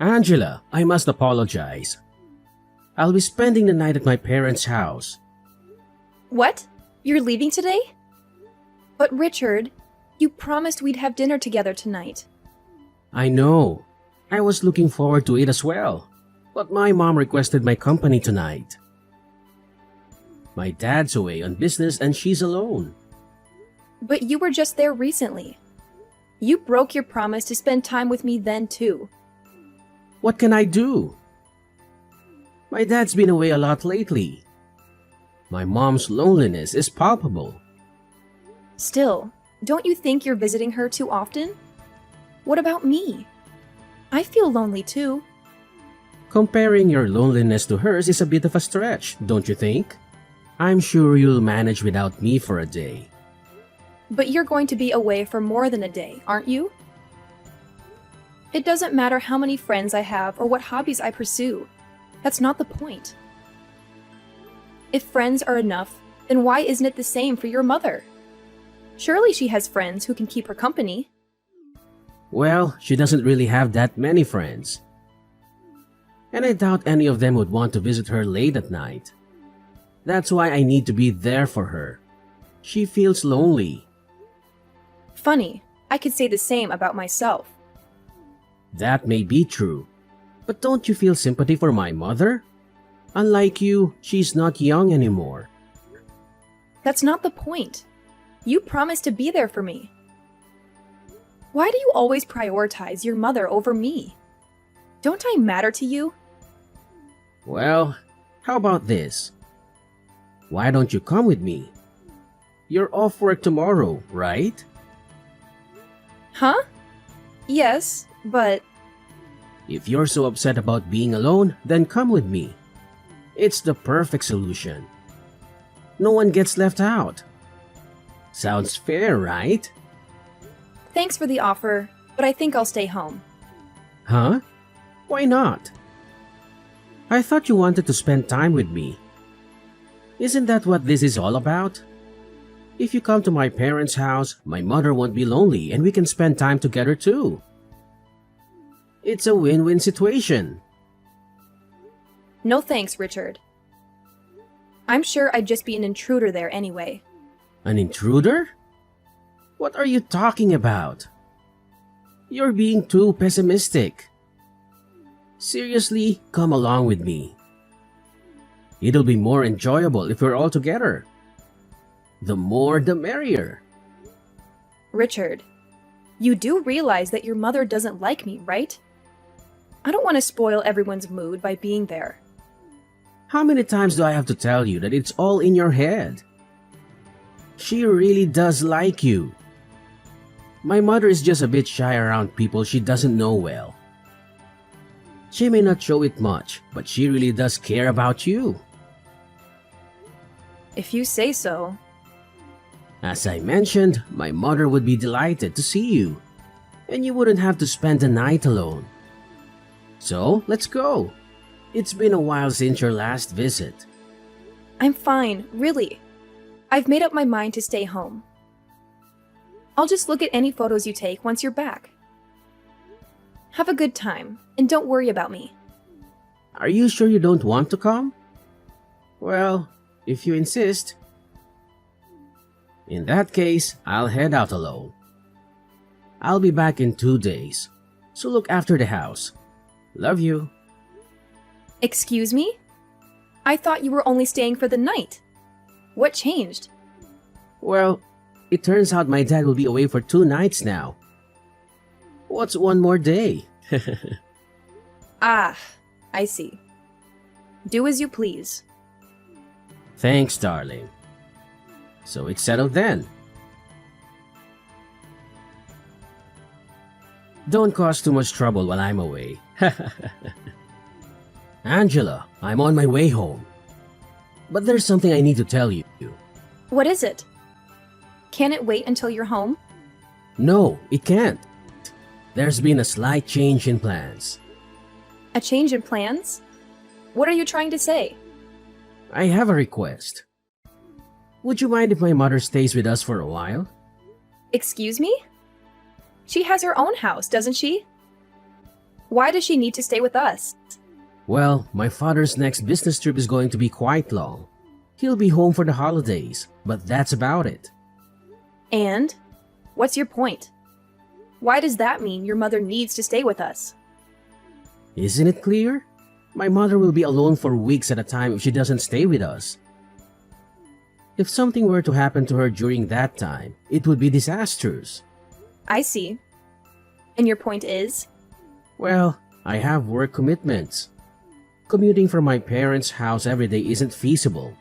Angela, I must apologize. I'll be spending the night at my parents' house. What? You're leaving today? But Richard, you promised we'd have dinner together tonight. I know. I was looking forward to it as well. But my mom requested my company tonight. My dad's away on business and she's alone. But you were just there recently. You broke your promise to spend time with me then too. What can I do? My dad's been away a lot lately. My mom's loneliness is palpable. Still, don't you think you're visiting her too often? What about me? I feel lonely too. Comparing your loneliness to hers is a bit of a stretch, don't you think? I'm sure you'll manage without me for a day. But you're going to be away for more than a day, aren't you? It doesn't matter how many friends I have or what hobbies I pursue. That's not the point. If friends are enough, then why isn't it the same for your mother? Surely she has friends who can keep her company. Well, she doesn't really have that many friends. And I doubt any of them would want to visit her late at night. That's why I need to be there for her. She feels lonely. Funny, I could say the same about myself. That may be true. But don't you feel sympathy for my mother? Unlike you, she's not young anymore. That's not the point. You promised to be there for me. Why do you always prioritize your mother over me? Don't I matter to you? Well, how about this? Why don't you come with me? You're off work tomorrow, right? Huh? Yes, but... If you're so upset about being alone, then come with me. It's the perfect solution. No one gets left out. Sounds fair, right? Thanks for the offer, but I think I'll stay home. Huh? Why not? I thought you wanted to spend time with me. Isn't that what this is all about? If you come to my parents' house, my mother won't be lonely and we can spend time together too. It's a win-win situation. No thanks, Richard. I'm sure I'd just be an intruder there anyway. An intruder? What are you talking about? You're being too pessimistic. Seriously, come along with me. It'll be more enjoyable if we're all together. The more the merrier. Richard, you do realize that your mother doesn't like me, right? I don't want to spoil everyone's mood by being there. How many times do I have to tell you that it's all in your head? She really does like you. My mother is just a bit shy around people she doesn't know well. She may not show it much, but she really does care about you. If you say so. As I mentioned, my mother would be delighted to see you, and you wouldn't have to spend the night alone. So, let's go. It's been a while since your last visit. I'm fine, really. I've made up my mind to stay home. I'll just look at any photos you take once you're back. Have a good time, and don't worry about me. Are you sure you don't want to come? Well, if you insist. In that case, I'll head out alone. I'll be back in 2 days, so look after the house. Love you. Excuse me? I thought you were only staying for the night. What changed? Well, it turns out my dad will be away for 2 nights now. What's one more day? Ah, I see. Do as you please. Thanks, darling. So it's settled then. Don't cause too much trouble while I'm away. Angela, I'm on my way home. But there's something I need to tell you. What is it? Can it wait until you're home? No, it can't. There's been a slight change in plans. A change in plans? What are you trying to say? I have a request. Would you mind if my mother stays with us for a while? Excuse me? She has her own house, doesn't she? Why does she need to stay with us? Well, my father's next business trip is going to be quite long. He'll be home for the holidays, but that's about it. And? What's your point? Why does that mean your mother needs to stay with us? Isn't it clear? My mother will be alone for weeks at a time if she doesn't stay with us. If something were to happen to her during that time, it would be disastrous. I see. And your point is? Well, I have work commitments. Commuting from my parents' house every day isn't feasible.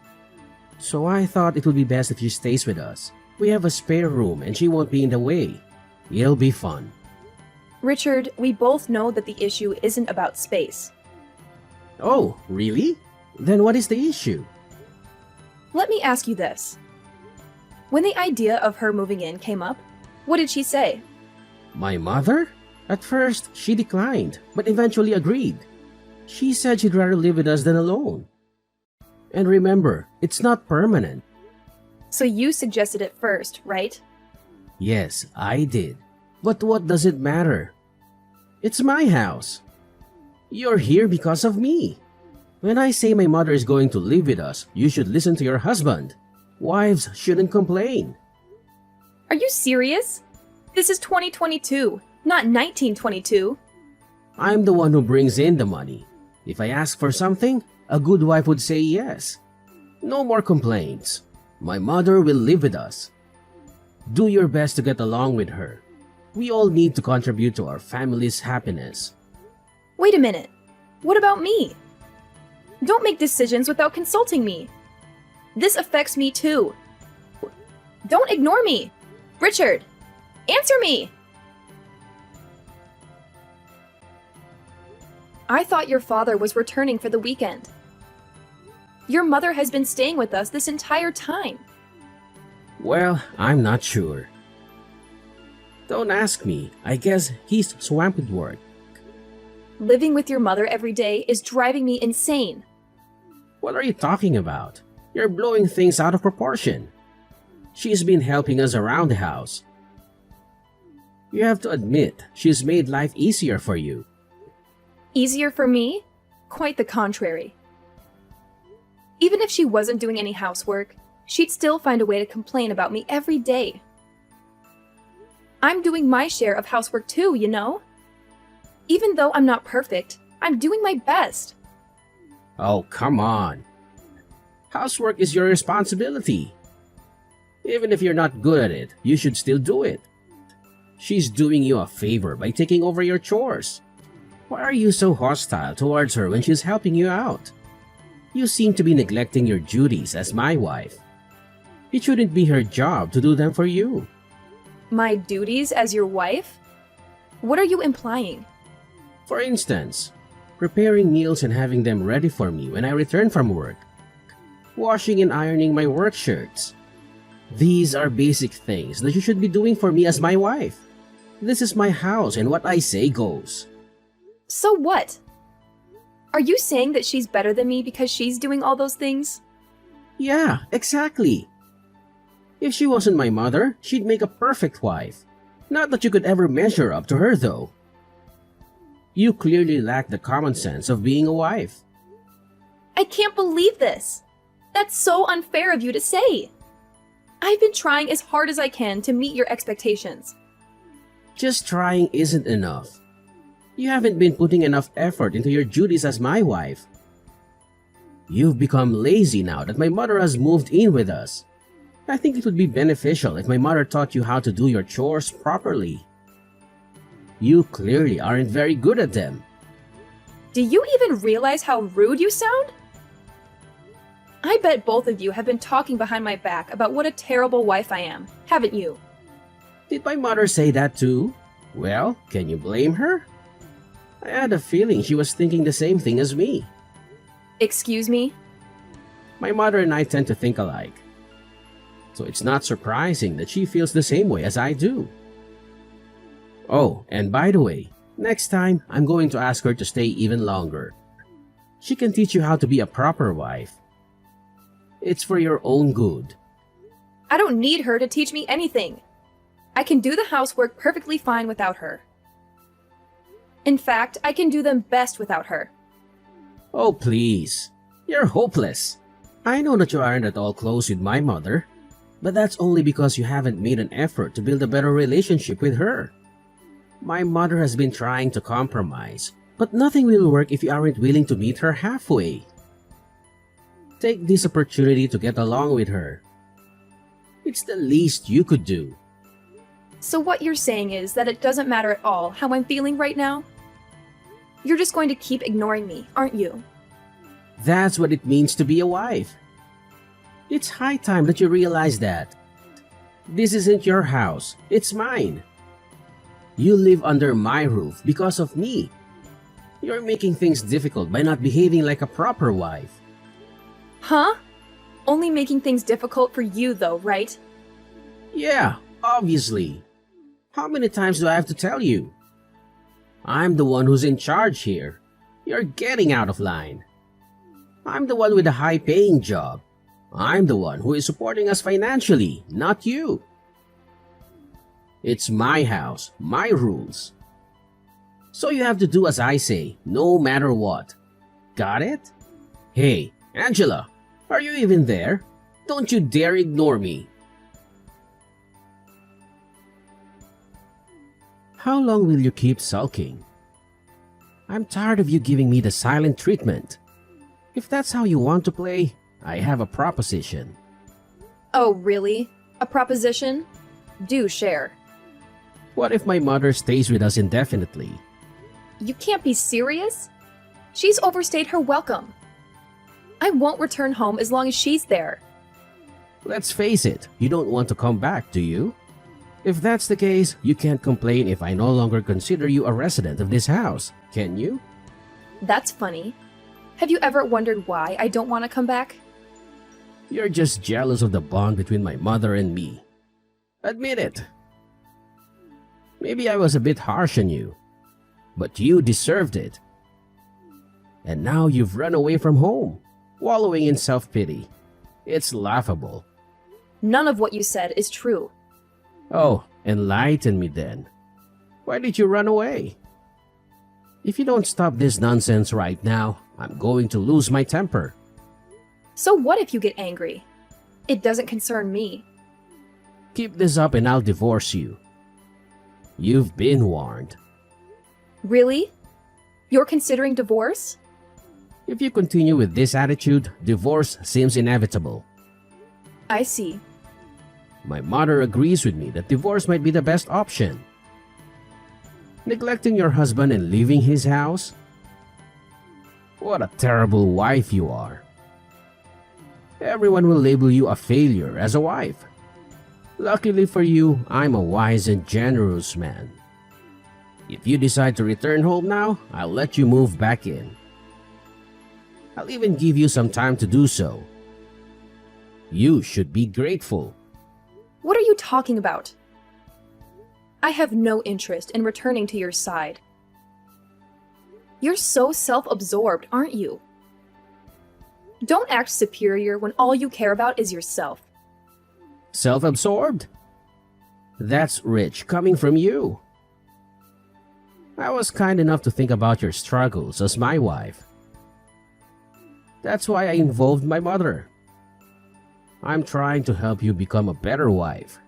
So I thought it would be best if she stays with us. We have a spare room and she won't be in the way. It'll be fun. Richard, we both know that the issue isn't about space. Oh, really? Then what is the issue? Let me ask you this. When the idea of her moving in came up, what did she say? My mother? At first, she declined, but eventually agreed. She said she'd rather live with us than alone. And remember, it's not permanent. So you suggested it first, right? Yes, I did. But what does it matter? It's my house. You're here because of me. When I say my mother is going to live with us, you should listen to your husband. Wives shouldn't complain. Are you serious? This is 2022, not 1922. I'm the one who brings in the money. If I ask for something, a good wife would say yes. No more complaints. My mother will live with us. Do your best to get along with her. We all need to contribute to our family's happiness. Wait a minute. What about me? Don't make decisions without consulting me. This affects me too. Don't ignore me. Richard, answer me! I thought your father was returning for the weekend. Your mother has been staying with us this entire time. Well, I'm not sure. Don't ask me. I guess he's swamped with work. Living with your mother every day is driving me insane. What are you talking about? You're blowing things out of proportion. She's been helping us around the house. You have to admit, she's made life easier for you. Easier for me? Quite the contrary. Even if she wasn't doing any housework, she'd still find a way to complain about me every day. I'm doing my share of housework too, you know? Even though I'm not perfect, I'm doing my best. Oh, come on. Housework is your responsibility. Even if you're not good at it, you should still do it. She's doing you a favor by taking over your chores. Why are you so hostile towards her when she's helping you out? You seem to be neglecting your duties as my wife. It shouldn't be her job to do them for you. My duties as your wife? What are you implying? For instance, preparing meals and having them ready for me when I return from work. Washing and ironing my work shirts. These are basic things that you should be doing for me as my wife. This is my house and what I say goes. So what? Are you saying that she's better than me because she's doing all those things? Yeah, exactly. If she wasn't my mother, she'd make a perfect wife. Not that you could ever measure up to her, though. You clearly lack the common sense of being a wife. I can't believe this. That's so unfair of you to say. I've been trying as hard as I can to meet your expectations. Just trying isn't enough. You haven't been putting enough effort into your duties as my wife. You've become lazy now that my mother has moved in with us. I think it would be beneficial if my mother taught you how to do your chores properly. You clearly aren't very good at them. Do you even realize how rude you sound? I bet both of you have been talking behind my back about what a terrible wife I am, haven't you? Did my mother say that too? Well, can you blame her? I had a feeling she was thinking the same thing as me. Excuse me? My mother and I tend to think alike. So it's not surprising that she feels the same way as I do. Oh, and by the way, next time I'm going to ask her to stay even longer. She can teach you how to be a proper wife. It's for your own good. I don't need her to teach me anything. I can do the housework perfectly fine without her. In fact, I can do them best without her. Oh, please. You're hopeless. I know that you aren't at all close with my mother, but that's only because you haven't made an effort to build a better relationship with her. My mother has been trying to compromise, but nothing will work if you aren't willing to meet her halfway. Take this opportunity to get along with her. It's the least you could do. So what you're saying is that it doesn't matter at all how I'm feeling right now? You're just going to keep ignoring me, aren't you? That's what it means to be a wife. It's high time that you realize that. This isn't your house, it's mine. You live under my roof because of me. You're making things difficult by not behaving like a proper wife. Huh? Only making things difficult for you though, right? Yeah, obviously. How many times do I have to tell you? I'm the one who's in charge here. You're getting out of line. I'm the one with a high-paying job. I'm the one who is supporting us financially, not you. It's my house, my rules. So you have to do as I say, no matter what. Got it? Hey, Angela, are you even there? Don't you dare ignore me. How long will you keep sulking? I'm tired of you giving me the silent treatment. If that's how you want to play, I have a proposition. Oh, really? A proposition? Do share. What if my mother stays with us indefinitely? You can't be serious? She's overstayed her welcome. I won't return home as long as she's there. Let's face it, you don't want to come back, do you? If that's the case, you can't complain if I no longer consider you a resident of this house, can you? That's funny. Have you ever wondered why I don't want to come back? You're just jealous of the bond between my mother and me. Admit it. Maybe I was a bit harsh on you, but you deserved it. And now you've run away from home, wallowing in self-pity. It's laughable. None of what you said is true. Oh, enlighten me then. Why did you run away? If you don't stop this nonsense right now, I'm going to lose my temper. So what if you get angry? It doesn't concern me. Keep this up and I'll divorce you. You've been warned. Really? You're considering divorce? If you continue with this attitude, divorce seems inevitable. I see. My mother agrees with me that divorce might be the best option. Neglecting your husband and leaving his house? What a terrible wife you are. Everyone will label you a failure as a wife. Luckily for you, I'm a wise and generous man. If you decide to return home now, I'll let you move back in. I'll even give you some time to do so. You should be grateful. What are you talking about? I have no interest in returning to your side. You're so self-absorbed, aren't you? Don't act superior when all you care about is yourself. Self-absorbed? That's rich coming from you. I was kind enough to think about your struggles as my wife. That's why I involved my mother. I'm trying to help you become a better wife.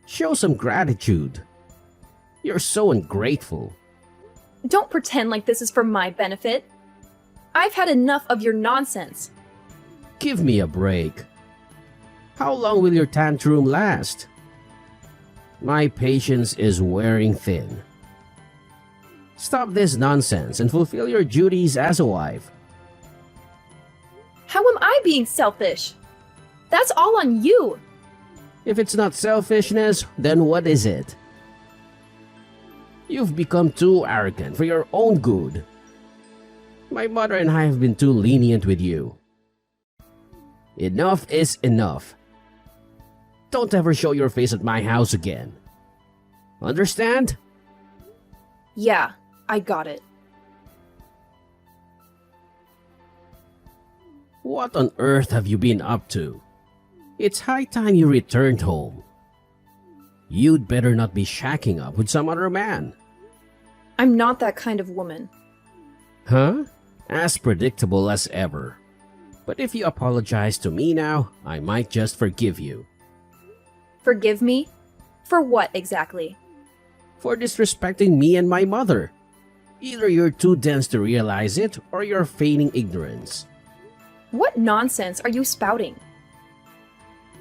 Show some gratitude. You're so ungrateful. Don't pretend like this is for my benefit. I've had enough of your nonsense. Give me a break. How long will your tantrum last? My patience is wearing thin. Stop this nonsense and fulfill your duties as a wife. How am I being selfish? That's all on you. If it's not selfishness, then what is it? You've become too arrogant for your own good. My mother and I have been too lenient with you. Enough is enough. Don't ever show your face at my house again. Understand? Yeah, I got it. What on earth have you been up to? It's high time you returned home. You'd better not be shacking up with some other man. I'm not that kind of woman. Huh? As predictable as ever. But if you apologize to me now, I might just forgive you. Forgive me? For what exactly? For disrespecting me and my mother. Either you're too dense to realize it, or you're feigning ignorance. What nonsense are you spouting?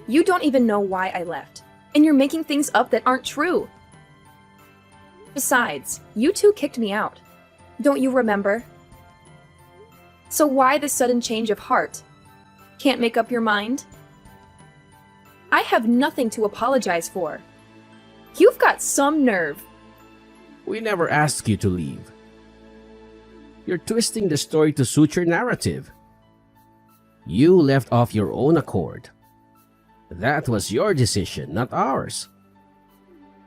You don't even know why I left, and you're making things up that aren't true. Besides, you two kicked me out. Don't you remember? So why this sudden change of heart? Can't make up your mind? I have nothing to apologize for. You've got some nerve. We never asked you to leave. You're twisting the story to suit your narrative. You left off your own accord. That was your decision, not ours.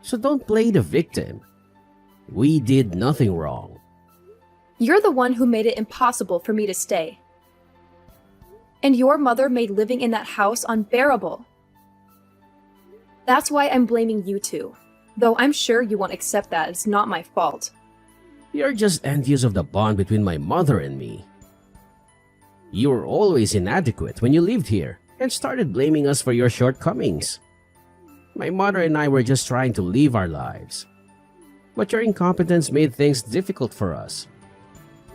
So don't play the victim. We did nothing wrong. You're the one who made it impossible for me to stay. And your mother made living in that house unbearable. That's why I'm blaming you two, though I'm sure you won't accept that it's not my fault. You're just envious of the bond between my mother and me. You were always inadequate when you lived here and started blaming us for your shortcomings. My mother and I were just trying to live our lives. But your incompetence made things difficult for us.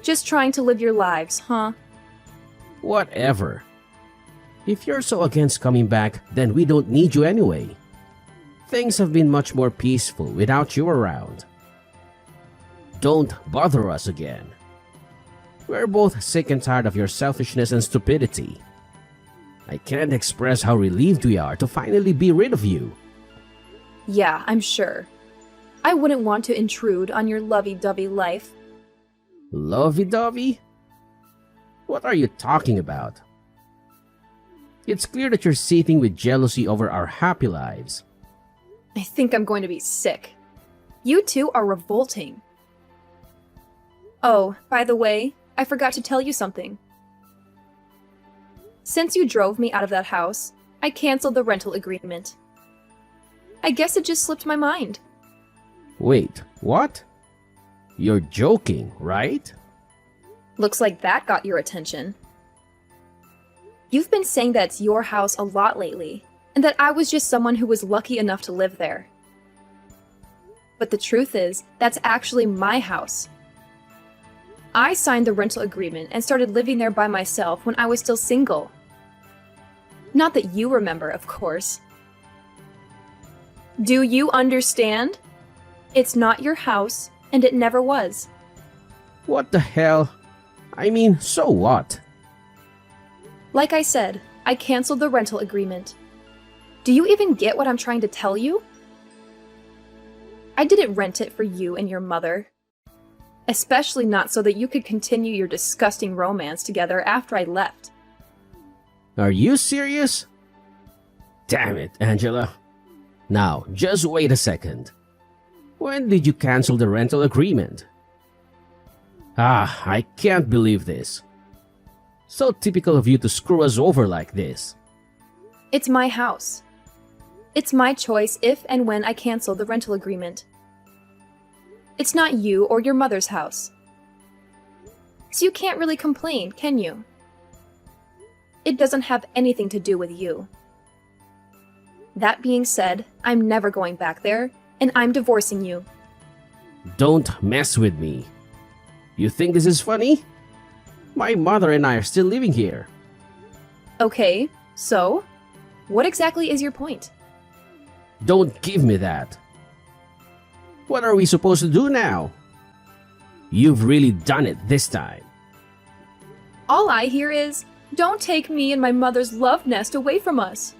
Just trying to live your lives, huh? Whatever. If you're so against coming back, then we don't need you anyway. Things have been much more peaceful without you around. Don't bother us again. We're both sick and tired of your selfishness and stupidity. I can't express how relieved we are to finally be rid of you. Yeah, I'm sure. I wouldn't want to intrude on your lovey-dovey life. Lovey-dovey? What are you talking about? It's clear that you're seething with jealousy over our happy lives. I think I'm going to be sick. You two are revolting. Oh, by the way, I forgot to tell you something. Since you drove me out of that house, I canceled the rental agreement. I guess it just slipped my mind. Wait, what? You're joking, right? Looks like that got your attention. You've been saying that it's your house a lot lately, and that I was just someone who was lucky enough to live there. But the truth is, that's actually my house. I signed the rental agreement and started living there by myself when I was still single. Not that you remember, of course. Do you understand? It's not your house, and it never was. What the hell? I mean, so what? Like I said, I canceled the rental agreement. Do you even get what I'm trying to tell you? I didn't rent it for you and your mother. Especially not so that you could continue your disgusting romance together after I left. Are you serious? Damn it, Angela. Now, just wait a second. When did you cancel the rental agreement? I can't believe this. So typical of you to screw us over like this. It's my house. It's my choice if and when I cancel the rental agreement. It's not you or your mother's house. So you can't really complain, can you? It doesn't have anything to do with you. That being said, I'm never going back there, and I'm divorcing you. Don't mess with me. You think this is funny? My mother and I are still living here. Okay, so? What exactly is your point? Don't give me that. What are we supposed to do now? You've really done it this time. All I hear is, don't take me and my mother's love nest away from us.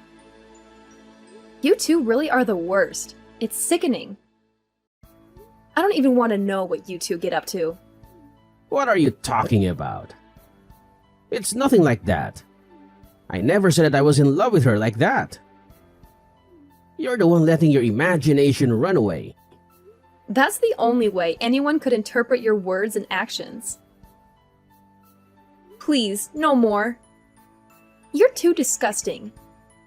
You two really are the worst. It's sickening. I don't even want to know what you two get up to. What are you talking about? It's nothing like that. I never said that I was in love with her like that. You're the one letting your imagination run away. That's the only way anyone could interpret your words and actions. Please, no more. You're too disgusting.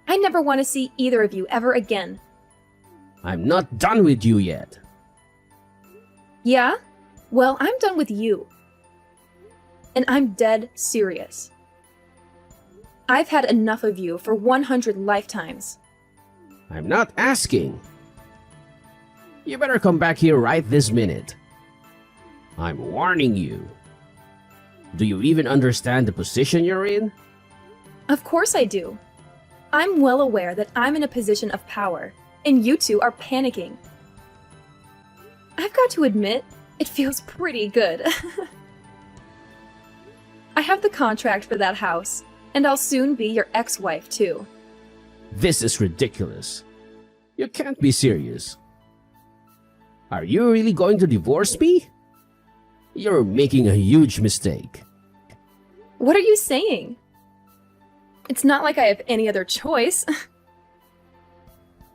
I never want to see either of you ever again. I'm not done with you yet. Yeah? Well, I'm done with you. And I'm dead serious. I've had enough of you for 100 lifetimes. I'm not asking. You better come back here right this minute. I'm warning you. Do you even understand the position you're in? Of course I do. I'm well aware that I'm in a position of power, and you two are panicking. I've got to admit, it feels pretty good. I have the contract for that house, and I'll soon be your ex-wife too. This is ridiculous. You can't be serious. Are you really going to divorce me? You're making a huge mistake. What are you saying? It's not like I have any other choice.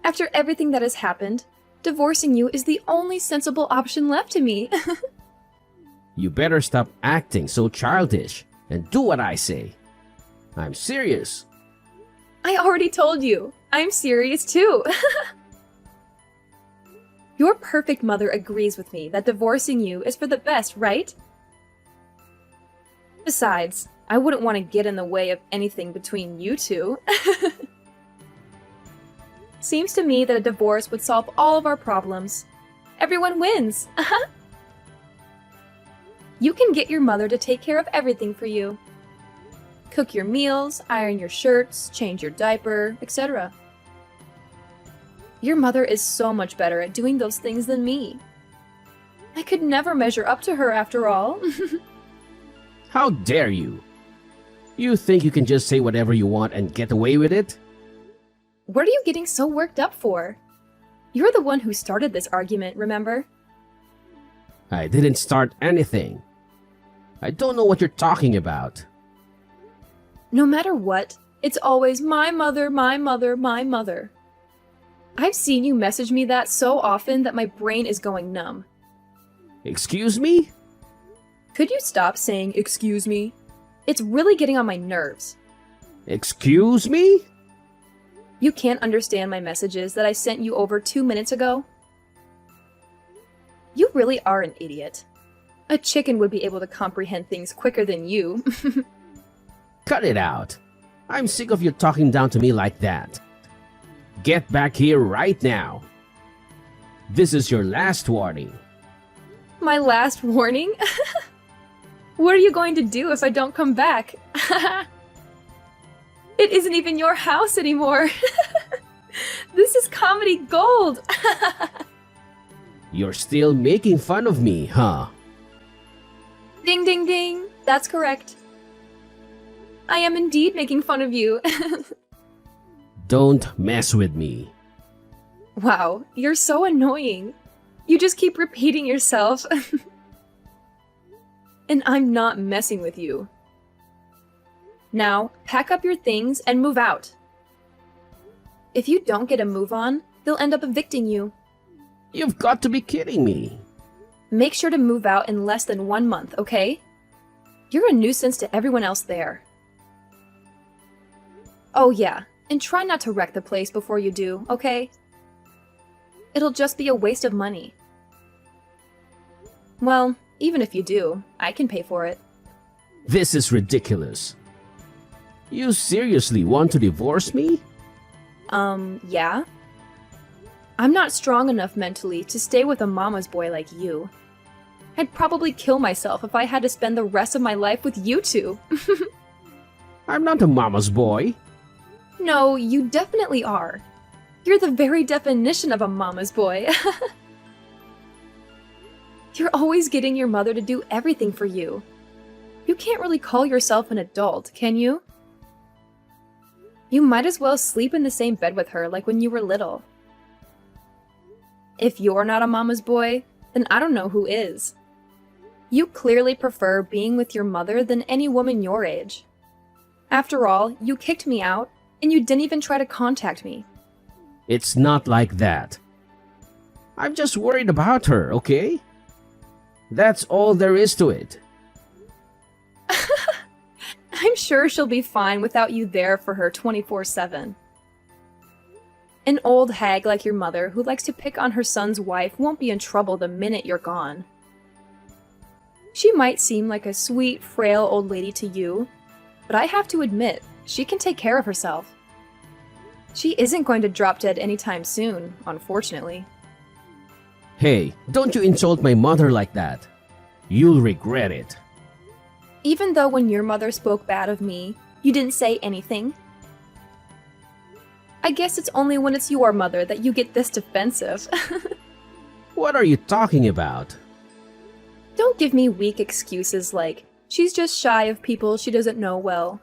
After everything that has happened, divorcing you is the only sensible option left to me. You better stop acting so childish and do what I say. I'm serious. I already told you. I'm serious too. Your perfect mother agrees with me that divorcing you is for the best, right? Besides, I wouldn't want to get in the way of anything between you two. Seems to me that a divorce would solve all of our problems. Everyone wins. You can get your mother to take care of everything for you. Cook your meals, iron your shirts, change your diaper, etc. Your mother is so much better at doing those things than me. I could never measure up to her after all. How dare you? You think you can just say whatever you want and get away with it? What are you getting so worked up for? You're the one who started this argument, remember? I didn't start anything. I don't know what you're talking about. No matter what, it's always my mother, my mother, my mother. I've seen you message me that so often that my brain is going numb. Excuse me? Could you stop saying excuse me? It's really getting on my nerves. Excuse me? You can't understand my messages that I sent you over 2 minutes ago? You really are an idiot. A chicken would be able to comprehend things quicker than you. Cut it out. I'm sick of you talking down to me like that. Get back here right now. This is your last warning. My last warning? What are you going to do if I don't come back? It isn't even your house anymore. This is comedy gold. You're still making fun of me, huh? Ding, ding, ding. That's correct. I am indeed making fun of you. Don't mess with me. Wow, you're so annoying. You just keep repeating yourself. And I'm not messing with you. Now, pack up your things and move out. If you don't get a move on, they'll end up evicting you. You've got to be kidding me. Make sure to move out in less than 1 month, okay? You're a nuisance to everyone else there. Oh yeah, and try not to wreck the place before you do, okay? It'll just be a waste of money. Well, even if you do, I can pay for it. This is ridiculous. You seriously want to divorce me? Yeah? I'm not strong enough mentally to stay with a mama's boy like you. I'd probably kill myself if I had to spend the rest of my life with you two. I'm not a mama's boy. No, you definitely are. You're the very definition of a mama's boy. You're always getting your mother to do everything for you. You can't really call yourself an adult, can you? You might as well sleep in the same bed with her like when you were little. If you're not a mama's boy, then I don't know who is. You clearly prefer being with your mother than any woman your age. After all, you kicked me out, and you didn't even try to contact me. It's not like that. I'm just worried about her, okay? That's all there is to it. I'm sure she'll be fine without you there for her 24/7. An old hag like your mother who likes to pick on her son's wife won't be in trouble the minute you're gone. She might seem like a sweet, frail old lady to you, but I have to admit, she can take care of herself. She isn't going to drop dead anytime soon, unfortunately. Hey, don't you insult my mother like that. You'll regret it. Even though when your mother spoke bad of me, you didn't say anything? I guess it's only when it's your mother that you get this defensive. What are you talking about? Don't give me weak excuses like, she's just shy of people she doesn't know well.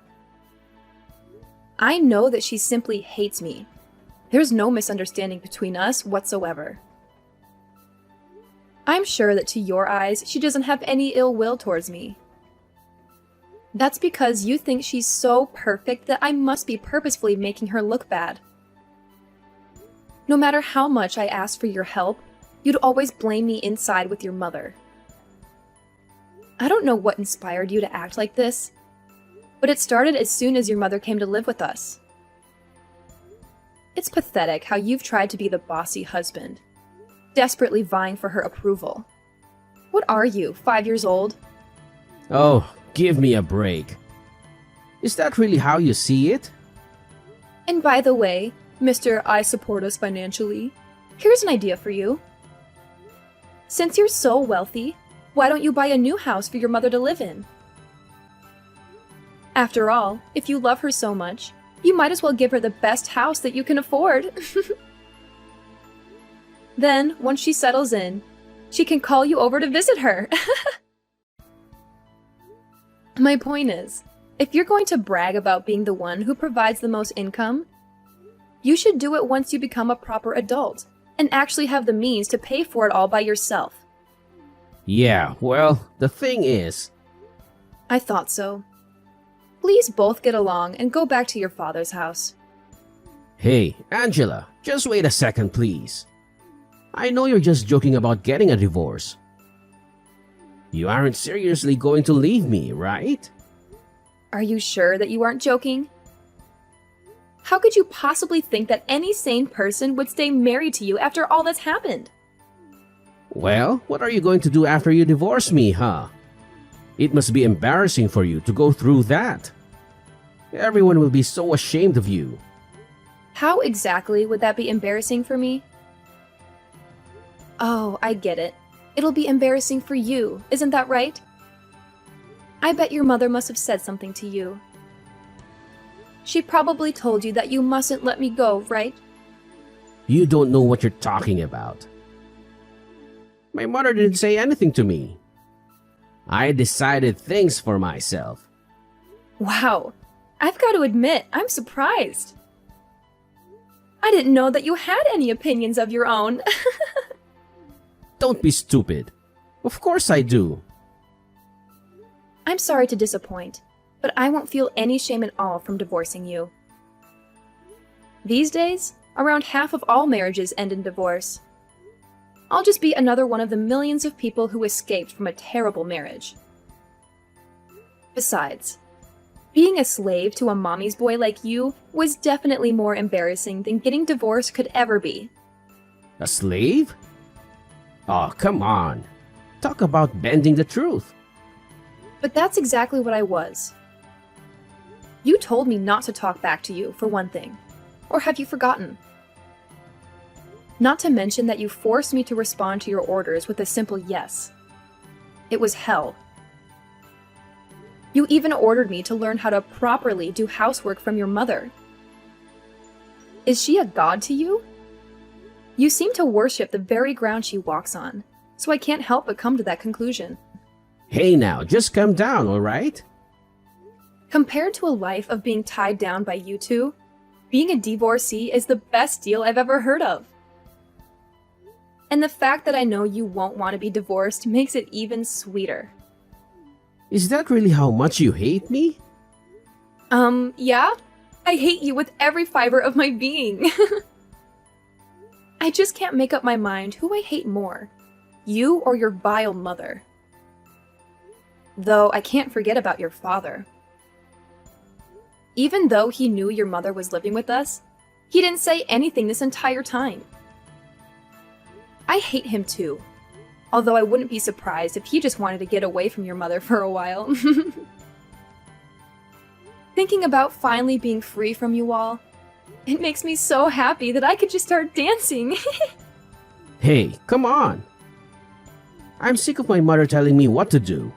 I know that she simply hates me. There's no misunderstanding between us whatsoever. I'm sure that to your eyes, she doesn't have any ill will towards me. That's because you think she's so perfect that I must be purposefully making her look bad. No matter how much I asked for your help, you'd always blame me inside with your mother. I don't know what inspired you to act like this, but it started as soon as your mother came to live with us. It's pathetic how you've tried to be the bossy husband, desperately vying for her approval. What are you, 5 years old? Oh, give me a break. Is that really how you see it? And by the way, Mr. I support us financially, here's an idea for you. Since you're so wealthy, why don't you buy a new house for your mother to live in? After all, if you love her so much, you might as well give her the best house that you can afford. Then, once she settles in, she can call you over to visit her. My point is, if you're going to brag about being the one who provides the most income, you should do it once you become a proper adult and actually have the means to pay for it all by yourself. Yeah, well, the thing is... I thought so. Please both get along and go back to your father's house. Hey, Angela, just wait a second, please. I know you're just joking about getting a divorce. You aren't seriously going to leave me, right? Are you sure that you aren't joking? How could you possibly think that any sane person would stay married to you after all that's happened? Well, what are you going to do after you divorce me, huh? It must be embarrassing for you to go through that. Everyone will be so ashamed of you. How exactly would that be embarrassing for me? Oh, I get it. It'll be embarrassing for you, isn't that right? I bet your mother must have said something to you. She probably told you that you mustn't let me go, right? You don't know what you're talking about. My mother didn't say anything to me. I decided things for myself. Wow, I've got to admit, I'm surprised. I didn't know that you had any opinions of your own. Don't be stupid. Of course I do. I'm sorry to disappoint, but I won't feel any shame at all from divorcing you. These days, around half of all marriages end in divorce. I'll just be another one of the millions of people who escaped from a terrible marriage. Besides, being a slave to a mommy's boy like you was definitely more embarrassing than getting divorced could ever be. A slave? Oh, come on. Talk about bending the truth. But that's exactly what I was. You told me not to talk back to you, for one thing. Or have you forgotten? Not to mention that you forced me to respond to your orders with a simple yes. It was hell. You even ordered me to learn how to properly do housework from your mother. Is she a god to you? You seem to worship the very ground she walks on, so I can't help but come to that conclusion. Hey now, just calm down, alright? Compared to a life of being tied down by you two, being a divorcee is the best deal I've ever heard of. And the fact that I know you won't want to be divorced makes it even sweeter. Is that really how much you hate me? Yeah? I hate you with every fiber of my being. I just can't make up my mind who I hate more, you or your vile mother. Though I can't forget about your father. Even though he knew your mother was living with us, he didn't say anything this entire time. I hate him too. Although I wouldn't be surprised if he just wanted to get away from your mother for a while. Thinking about finally being free from you all, it makes me so happy that I could just start dancing. Hey, come on! I'm sick of my mother telling me what to do.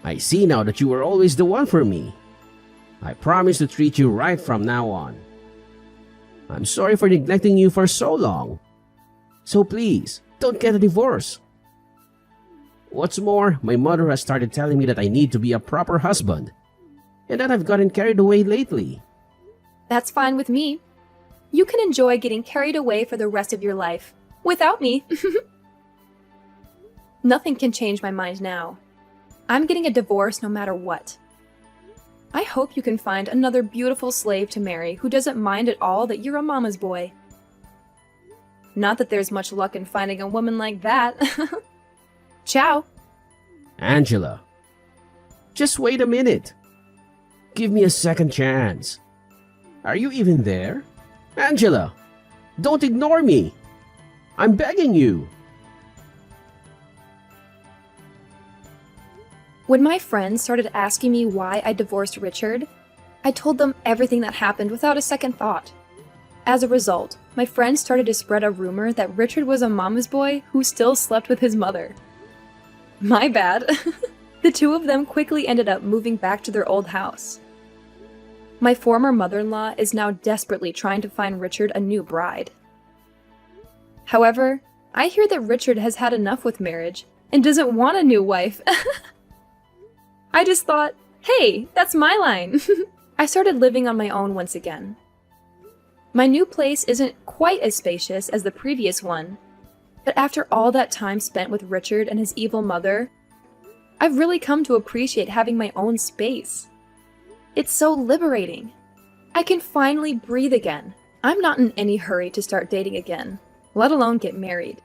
I see now that you were always the one for me. I promise to treat you right from now on. I'm sorry for neglecting you for so long. So please, don't get a divorce. What's more, my mother has started telling me that I need to be a proper husband, and that I've gotten carried away lately. That's fine with me. You can enjoy getting carried away for the rest of your life. Without me. Nothing can change my mind now. I'm getting a divorce no matter what. I hope you can find another beautiful slave to marry who doesn't mind at all that you're a mama's boy. Not that there's much luck in finding a woman like that. Ciao. Angela, just wait a minute. Give me a second chance. Are you even there? Angela, don't ignore me. I'm begging you. When my friends started asking me why I divorced Richard, I told them everything that happened without a second thought. As a result, my friends started to spread a rumor that Richard was a mama's boy who still slept with his mother. My bad. The two of them quickly ended up moving back to their old house. My former mother-in-law is now desperately trying to find Richard a new bride. However, I hear that Richard has had enough with marriage and doesn't want a new wife. I just thought, hey, that's my line. I started living on my own once again. My new place isn't quite as spacious as the previous one, but after all that time spent with Richard and his evil mother, I've really come to appreciate having my own space. It's so liberating. I can finally breathe again. I'm not in any hurry to start dating again, let alone get married.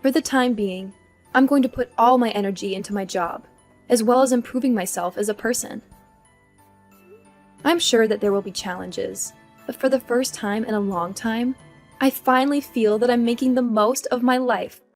For the time being, I'm going to put all my energy into my job, as well as improving myself as a person. I'm sure that there will be challenges, but for the first time in a long time, I finally feel that I'm making the most of my life